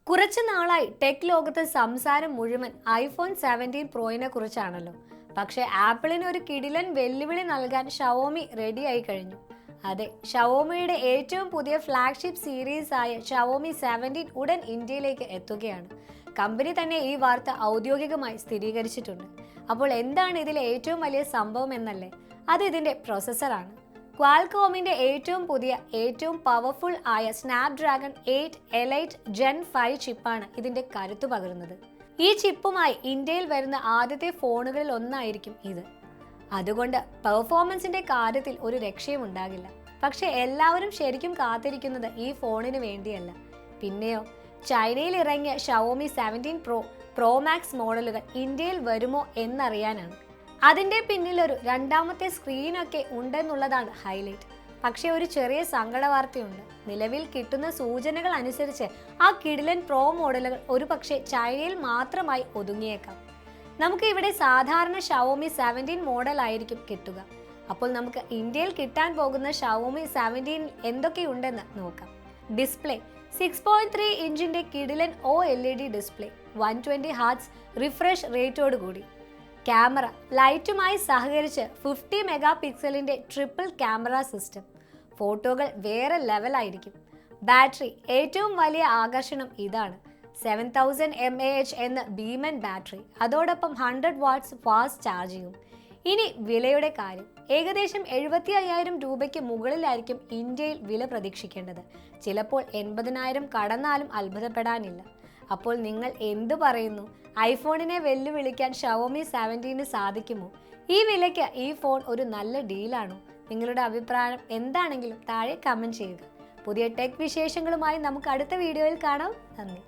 കുറച്ചു നാളായി ടെക് ലോകത്ത് സംസാരം മുഴുവൻ ഐഫോൺ 17 പ്രോയിനെ കുറിച്ചാണല്ലോ. പക്ഷേ ആപ്പിളിന് ഒരു കിടിലൻ വെല്ലുവിളി നൽകാൻ ഷവോമി റെഡിയായി കഴിഞ്ഞു. അതെ, ഷവോമിയുടെ ഏറ്റവും പുതിയ ഫ്ലാഗ്ഷിപ്പ് സീരീസ് ആയ ഷവോമി 17 ഉടൻ ഇന്ത്യയിലേക്ക് എത്തുകയാണ്. കമ്പനി തന്നെ ഈ വാർത്ത ഔദ്യോഗികമായി സ്ഥിരീകരിച്ചിട്ടുണ്ട്. അപ്പോൾ എന്താണ് ഇതിലെ ഏറ്റവും വലിയ സംഭവം എന്നല്ലേ? അത് ഇതിന്റെ പ്രോസസ്സറാണ്. ക്വാൽകോമിന്റെ ഏറ്റവും പുതിയ ഏറ്റവും പവർഫുൾ ആയ സ്നാപ്ഡ്രാഗൺ 8 എലൈറ്റ് ജെൻ 5 ചിപ്പാണ് ഇതിന്റെ കരുത്തു പകരുന്നത്. ഈ ചിപ്പുമായി ഇന്ത്യയിൽ വരുന്ന ആദ്യത്തെ ഫോണുകളിൽ ഒന്നായിരിക്കും ഇത്. അതുകൊണ്ട് പെർഫോമൻസിന്റെ കാര്യത്തിൽ ഒരു രക്ഷയും ഉണ്ടാകില്ല. പക്ഷെ എല്ലാവരും ശരിക്കും കാത്തിരിക്കുന്നത് ഈ ഫോണിന് വേണ്ടിയല്ല, പിന്നെയോ ചൈനയിൽ ഇറങ്ങിയ ഷവോമി 17 പ്രോ മാക്സ് മോഡലുകൾ ഇന്ത്യയിൽ വരുമോ എന്നറിയാനാണ്. അതിന്റെ പിന്നിൽ ഒരു രണ്ടാമത്തെ സ്ക്രീനൊക്കെ ഉണ്ടെന്നുള്ളതാണ് ഹൈലൈറ്റ്. പക്ഷേ ഒരു ചെറിയ സങ്കട വാർത്തയുണ്ട്. നിലവിൽ കിട്ടുന്ന സൂചനകൾ അനുസരിച്ച് ആ കിടിലൻ പ്രോ മോഡലുകൾ ഒരുപക്ഷെ ചൈനയിൽ മാത്രമായി ഒതുങ്ങിയേക്കാം. നമുക്ക് ഇവിടെ സാധാരണ ഷവോമി 17 മോഡൽ ആയിരിക്കും കിട്ടുക. അപ്പോൾ നമുക്ക് ഇന്ത്യയിൽ കിട്ടാൻ പോകുന്ന ഷവോമി 17 എന്തൊക്കെയുണ്ടെന്ന് നോക്കാം. ഡിസ്പ്ലേ 6.3 ഇഞ്ചിന്റെ കിടിലൻ OLED ഡിസ്പ്ലേ, 120 ഹെർട്സ് റിഫ്രഷ് റേറ്റോട് കൂടി. ക്യാമറ ലൈറ്റുമായി സഹകരിച്ച് 50 മെഗാ പിക്സലിന്റെ ട്രിപ്പിൾ ക്യാമറ സിസ്റ്റം. ഫോട്ടോകൾ വേറെ ലെവലായിരിക്കും. ബാറ്ററി ഏറ്റവും വലിയ ആകർഷണം ഇതാണ്. 7000 mAh എന്ന ഭീമൻ ബാറ്ററി, അതോടൊപ്പം 100 വാട്ട്സ് ഫാസ്റ്റ് ചാർജിങ്ങും. ഇനി വിലയുടെ കാര്യം, ഏകദേശം 75,000 രൂപയ്ക്ക് മുകളിലായിരിക്കും ഇന്ത്യയിൽ വില പ്രതീക്ഷിക്കേണ്ടത്. ചിലപ്പോൾ 80,000 കടന്നാലും അത്ഭുതപ്പെടാനില്ല. അപ്പോൾ നിങ്ങൾ എന്തു പറയുന്നു? ഐഫോണിനെ വെല്ലുവിളിക്കാൻ ഷവോമി 17 സാധിക്കുമോ? ഈ വിലയ്ക്ക് ഈ ഫോൺ ഒരു നല്ല ഡീലാണോ? നിങ്ങളുടെ അഭിപ്രായം എന്താണെങ്കിലും താഴെ കമന്റ് ചെയ്യുക. പുതിയ ടെക് വിശേഷങ്ങളുമായി നമുക്ക് അടുത്ത വീഡിയോയിൽ കാണാം. നന്ദി.